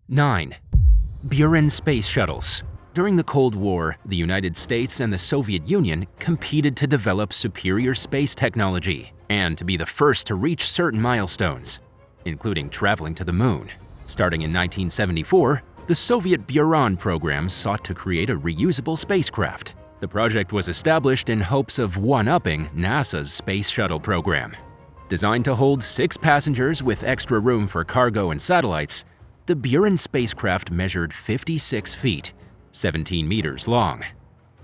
9. Buran Space Shuttles. During the Cold War, the United States and the Soviet Union competed to develop superior space technology and to be the first to reach certain milestones, including traveling to the moon. Starting in 1974, the Soviet Buran program sought to create a reusable spacecraft. The project was established in hopes of one-upping NASA's Space Shuttle program. Designed to hold 6 passengers with extra room for cargo and satellites, the Buran spacecraft measured 56 feet, 17 meters long.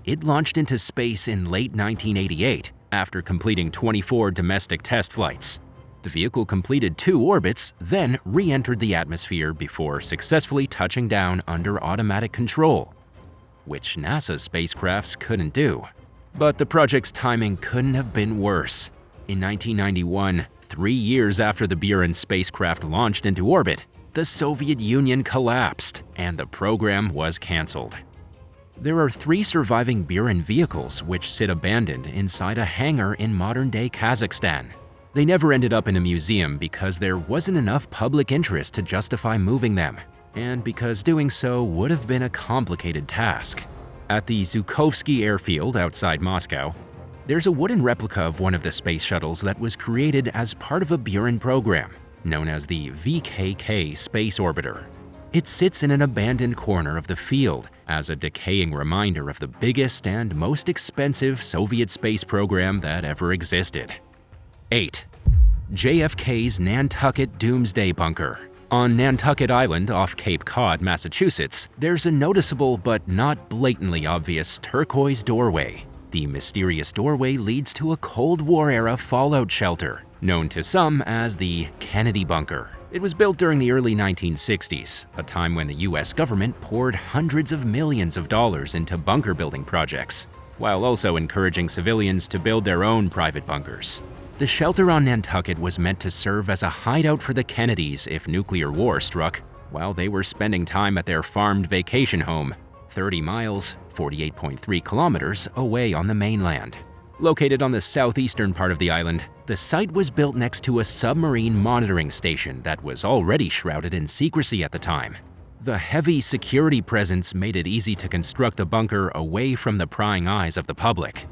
It launched into space in late 1988 after completing 24 domestic test flights. The vehicle completed 2 orbits, then re-entered the atmosphere before successfully touching down under automatic control, which NASA spacecrafts couldn't do. But the project's timing couldn't have been worse. In 1991, 3 years after the Buran spacecraft launched into orbit, the Soviet Union collapsed and the program was canceled. There are 3 surviving Buran vehicles which sit abandoned inside a hangar in modern-day Kazakhstan. They never ended up in a museum because there wasn't enough public interest to justify moving them, and because doing so would have been a complicated task. At the Zhukovsky airfield outside Moscow, there's a wooden replica of one of the space shuttles that was created as part of a Buran program, known as the VKK Space Orbiter. It sits in an abandoned corner of the field as a decaying reminder of the biggest and most expensive Soviet space program that ever existed. 8. JFKs Nantucket Doomsday Bunker. On Nantucket Island off Cape Cod, Massachusetts, there's a noticeable but not blatantly obvious turquoise doorway. The mysterious doorway leads to a Cold War-era fallout shelter, known to some as the Kennedy Bunker. It was built during the early 1960s, a time when the US government poured hundreds of millions of dollars into bunker building projects, while also encouraging civilians to build their own private bunkers. The shelter on Nantucket was meant to serve as a hideout for the Kennedys if nuclear war struck, while they were spending time at their farmed vacation home, 30 miles, 48.3 kilometers away on the mainland. Located on the southeastern part of the island, the site was built next to a submarine monitoring station that was already shrouded in secrecy at the time. The heavy security presence made it easy to construct the bunker away from the prying eyes of the public.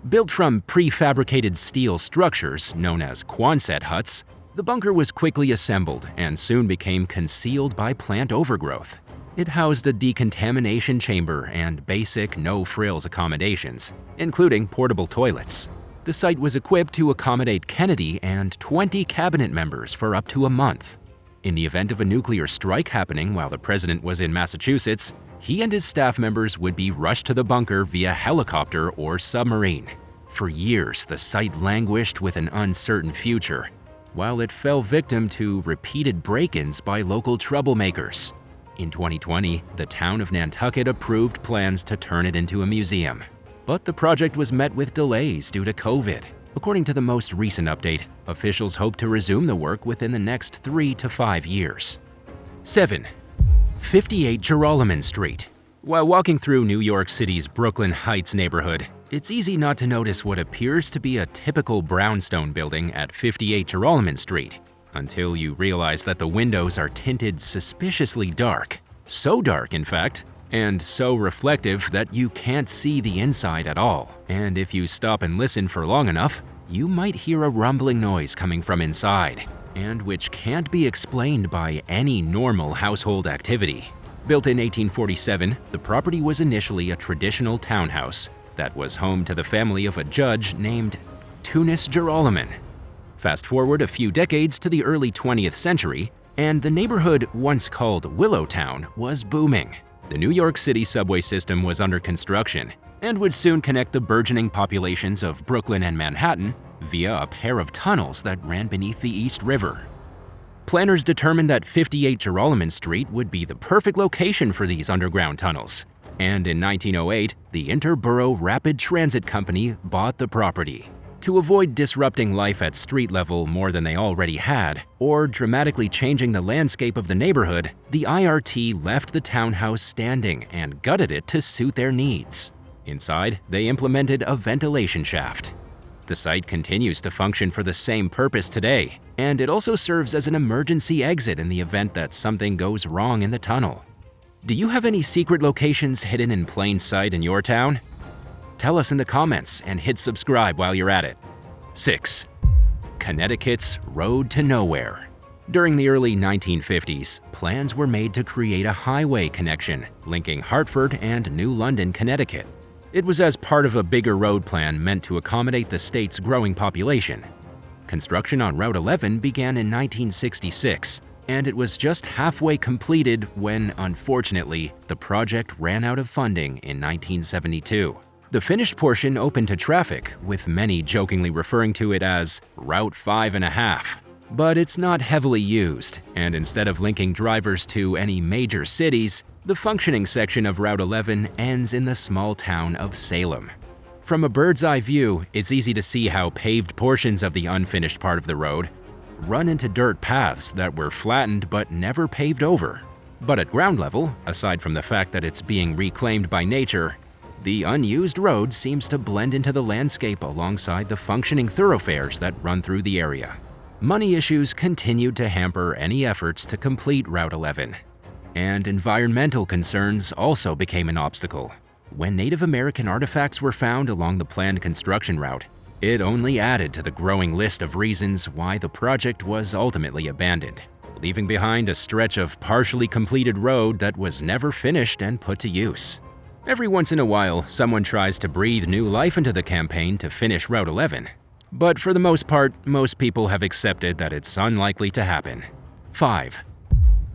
Built from prefabricated steel structures known as Quonset huts, the bunker was quickly assembled and soon became concealed by plant overgrowth. It housed a decontamination chamber and basic no-frills accommodations, including portable toilets. The site was equipped to accommodate Kennedy and 20 cabinet members for up to a month. In the event of a nuclear strike happening while the president was in Massachusetts, he and his staff members would be rushed to the bunker via helicopter or submarine. For years, the site languished with an uncertain future, while it fell victim to repeated break-ins by local troublemakers. In 2020, the town of Nantucket approved plans to turn it into a museum. But the project was met with delays due to COVID. According to the most recent update, officials hope to resume the work within the next 3 to 5 years. 7. 58 Jolan Street. While walking through New York City's Brooklyn Heights neighborhood, it's easy not to notice what appears to be a typical brownstone building at 58 Jolan Street, until you realize that the windows are tinted suspiciously dark. So dark, in fact, and so reflective that you can't see the inside at all. And if you stop and listen for long enough, you might hear a rumbling noise coming from inside, and which can't be explained by any normal household activity. Built in 1847, the property was initially a traditional townhouse that was home to the family of a judge named Tunis Jolan. Fast forward a few decades to the early 20th century, and the neighborhood, once called Willowtown, was booming. The New York City subway system was under construction and would soon connect the burgeoning populations of Brooklyn and Manhattan via a pair of tunnels that ran beneath the East River. Planners determined that 58 Jolan Street would be the perfect location for these underground tunnels, and in 1908, the Interborough Rapid Transit Company bought the property. To avoid disrupting life at street level more than they already had, or dramatically changing the landscape of the neighborhood, the IRT left the townhouse standing and gutted it to suit their needs. Inside, they implemented a ventilation shaft. The site continues to function for the same purpose today, and it also serves as an emergency exit in the event that something goes wrong in the tunnel. Do you have any secret locations hidden in plain sight in your town? Tell us in the comments and hit subscribe while you're at it. 6. Connecticut's Road to Nowhere. During the early 1950s, plans were made to create a highway connection linking Hartford and New London, Connecticut. It was as part of a bigger road plan meant to accommodate the state's growing population. Construction on Route 11 began in 1966, and it was just halfway completed when, unfortunately, the project ran out of funding in 1972. The finished portion opened to traffic, with many jokingly referring to it as Route 5.5. But it's not heavily used, and instead of linking drivers to any major cities, the functioning section of Route 11 ends in the small town of Salem. From a bird's-eye view, it's easy to see how paved portions of the unfinished part of the road run into dirt paths that were flattened but never paved over. But at ground level, aside from the fact that it's being reclaimed by nature, the unused road seems to blend into the landscape alongside the functioning thoroughfares that run through the area. Money issues continued to hamper any efforts to complete Route 11. And environmental concerns also became an obstacle. When Native American artifacts were found along the planned construction route, it only added to the growing list of reasons why the project was ultimately abandoned, leaving behind a stretch of partially completed road that was never finished and put to use. Every once in a while, someone tries to breathe new life into the campaign to finish Route 11. But for the most part, most people have accepted that it's unlikely to happen. 5.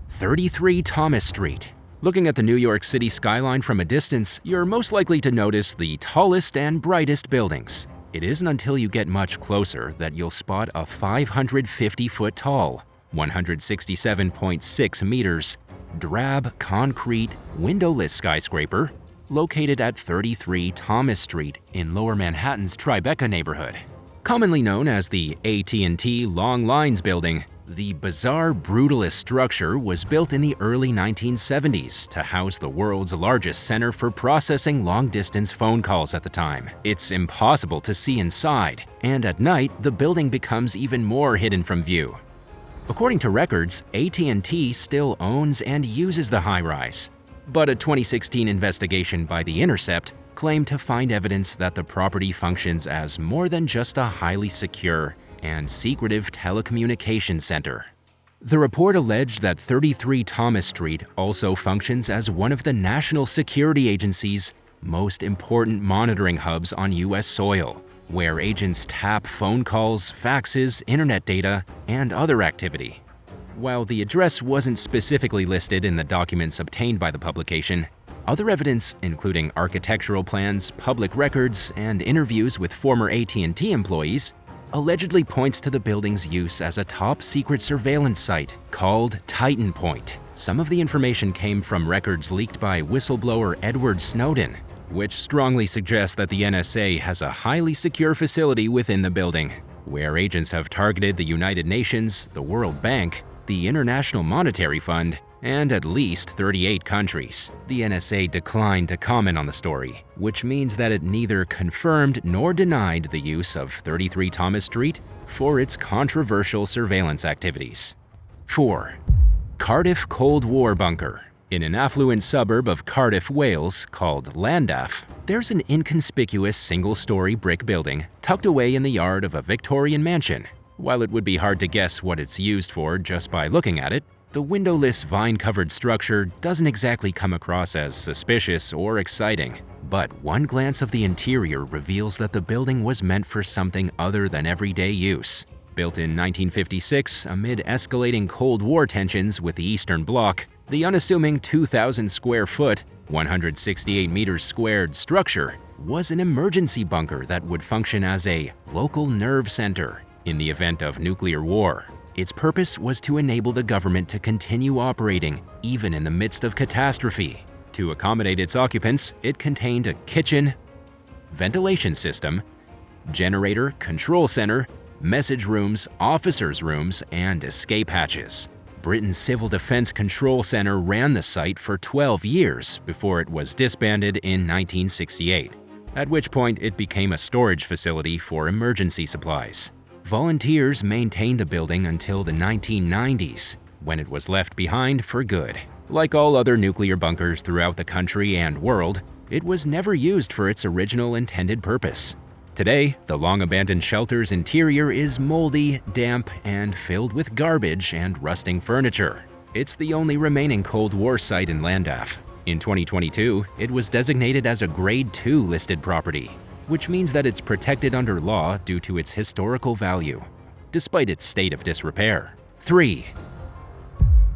33 Thomas Street. Looking at the New York City skyline from a distance, you're most likely to notice the tallest and brightest buildings. It isn't until you get much closer that you'll spot a 550-foot tall, 167.6 meters, drab, concrete, windowless skyscraper located at 33 Thomas Street in Lower Manhattan's Tribeca neighborhood. Commonly known as the AT&T Long Lines Building, the bizarre, brutalist structure was built in the early 1970s to house the world's largest center for processing long-distance phone calls at the time. It's impossible to see inside, and at night, the building becomes even more hidden from view. According to records, AT&T still owns and uses the high-rise, but a 2016 investigation by The Intercept claimed to find evidence that the property functions as more than just a highly secure and secretive telecommunications center. The report alleged that 33 Thomas Street also functions as one of the National Security Agency's most important monitoring hubs on U.S. soil, where agents tap phone calls, faxes, internet data, and other activity. While the address wasn't specifically listed in the documents obtained by the publication, other evidence, including architectural plans, public records, and interviews with former AT&T employees, allegedly points to the building's use as a top-secret surveillance site called Titan Point. Some of the information came from records leaked by whistleblower Edward Snowden, which strongly suggests that the NSA has a highly secure facility within the building, where agents have targeted the United Nations, the World Bank, the International Monetary Fund, and at least 38 countries. The NSA declined to comment on the story, which means that it neither confirmed nor denied the use of 33 Thomas Street for its controversial surveillance activities. 4. Cardiff Cold War Bunker. In an affluent suburb of Cardiff, Wales, called Llandaff, there's an inconspicuous single-story brick building tucked away in the yard of a Victorian mansion. While it would be hard to guess what it's used for just by looking at it, the windowless, vine-covered structure doesn't exactly come across as suspicious or exciting. But one glance of the interior reveals that the building was meant for something other than everyday use. Built in 1956 amid escalating Cold War tensions with the Eastern Bloc, the unassuming 2,000-square-foot, 168 meters squared structure was an emergency bunker that would function as a local nerve center in the event of nuclear war. Its purpose was to enable the government to continue operating even in the midst of catastrophe. To accommodate its occupants, it contained a kitchen, ventilation system, generator, control center, message rooms, officers' rooms, and escape hatches. Britain's Civil Defense Control Center ran the site for 12 years before it was disbanded in 1968. at which point it became a storage facility for emergency supplies. Volunteers maintained the building until the 1990s, when it was left behind for good. Like all other nuclear bunkers throughout the country and world, it was never used for its original intended purpose. Today, the long-abandoned shelter's interior is moldy, damp, and filled with garbage and rusting furniture. It's the only remaining Cold War site in Llandaff. In 2022, it was designated as a Grade 2 listed property, which means that it's protected under law due to its historical value, despite its state of disrepair. 3.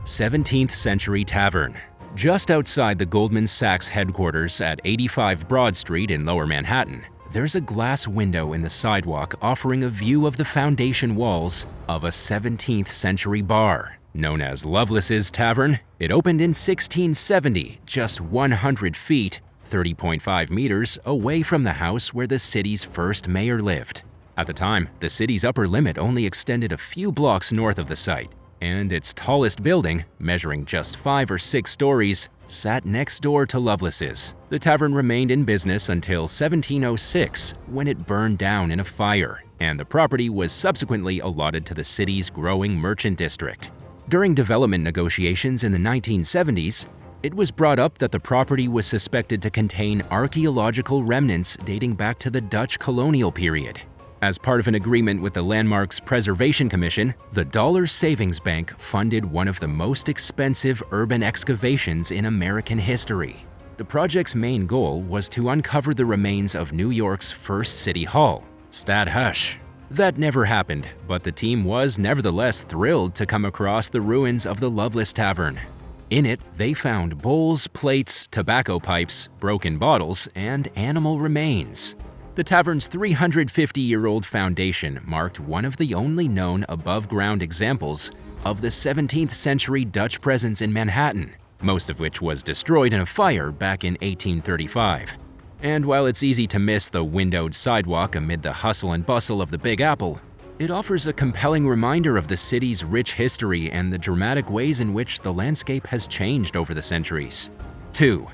17th Century Tavern. Just outside the Goldman Sachs headquarters at 85 Broad Street in Lower Manhattan, there's a glass window in the sidewalk offering a view of the foundation walls of a 17th century bar. Known as Loveless Tavern, it opened in 1670, just 100 feet, 30.5 meters away from the house where the city's first mayor lived. At the time, the city's upper limit only extended a few blocks north of the site, and its tallest building, measuring just 5 or 6 stories, sat next door to Loveless's. The tavern remained in business until 1706, when it burned down in a fire, and the property was subsequently allotted to the city's growing merchant district. During development negotiations in the 1970s, it was brought up that the property was suspected to contain archaeological remnants dating back to the Dutch colonial period. As part of an agreement with the Landmarks Preservation Commission, the Dollar Savings Bank funded one of the most expensive urban excavations in American history. The project's main goal was to uncover the remains of New York's first city hall, Stadhuis. That never happened, but the team was nevertheless thrilled to come across the ruins of the Loveless Tavern. In it, they found bowls, plates, tobacco pipes, broken bottles, and animal remains. The tavern's 350-year-old foundation marked one of the only known above-ground examples of the 17th century Dutch presence in Manhattan, most of which was destroyed in a fire back in 1835. And while it's easy to miss the windowed sidewalk amid the hustle and bustle of the Big Apple, it offers a compelling reminder of the city's rich history and the dramatic ways in which the landscape has changed over the centuries. 2.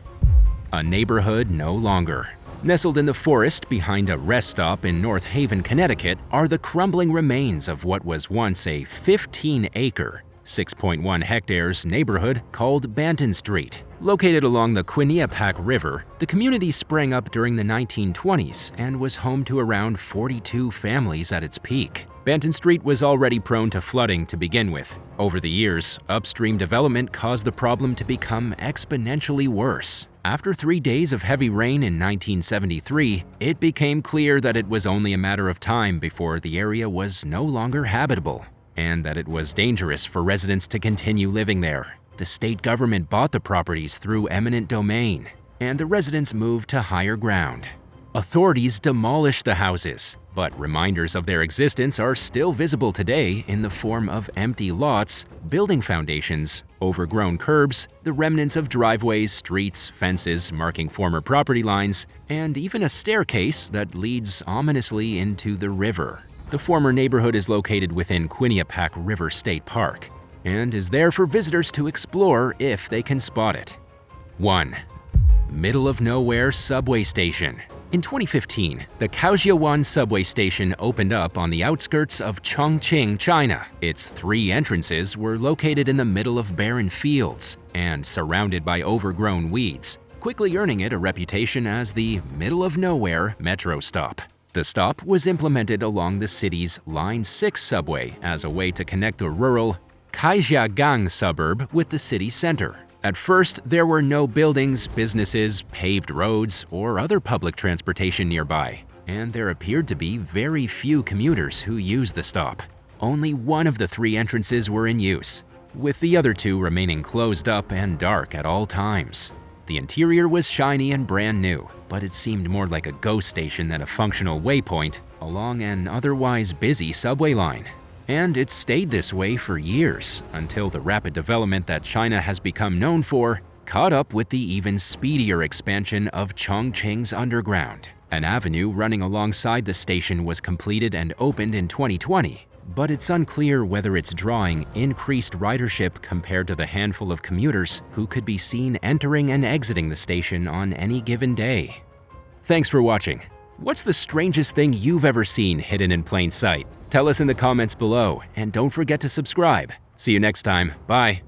A neighborhood no longer. Nestled in the forest behind a rest stop in North Haven, Connecticut, are the crumbling remains of what was once a 15-acre, 6.1 hectares neighborhood called Banton Street. Located along the Quinnipiac River, the community sprang up during the 1920s and was home to around 42 families at its peak. Banton Street was already prone to flooding to begin with. Over the years, upstream development caused the problem to become exponentially worse. After 3 days of heavy rain in 1973, it became clear that it was only a matter of time before the area was no longer habitable, and that it was dangerous for residents to continue living there. The state government bought the properties through eminent domain, and the residents moved to higher ground. Authorities demolished the houses, but reminders of their existence are still visible today in the form of empty lots, building foundations, overgrown curbs, the remnants of driveways, streets, fences marking former property lines, and even a staircase that leads ominously into the river. The former neighborhood is located within Quinnipiac River State Park, and is there for visitors to explore if they can spot it. 1. Middle of nowhere subway station. In 2015, the Kaohsiawan subway station opened up on the outskirts of Chongqing, China. Its 3 entrances were located in the middle of barren fields and surrounded by overgrown weeds, quickly earning it a reputation as the middle of nowhere metro stop. The stop was implemented along the city's Line 6 subway as a way to connect the rural Kaijiagang suburb with the city center. At first, there were no buildings, businesses, paved roads, or other public transportation nearby, and there appeared to be very few commuters who used the stop. Only one of the 3 entrances were in use, with the other 2 remaining closed up and dark at all times. The interior was shiny and brand new, but it seemed more like a ghost station than a functional waypoint along an otherwise busy subway line. And it stayed this way for years, until the rapid development that China has become known for caught up with the even speedier expansion of Chongqing's underground. An avenue running alongside the station was completed and opened in 2020, but it's unclear whether it's drawing increased ridership compared to the handful of commuters who could be seen entering and exiting the station on any given day. Thanks for watching. What's the strangest thing you've ever seen hidden in plain sight? Tell us in the comments below, and don't forget to subscribe. See you next time. Bye.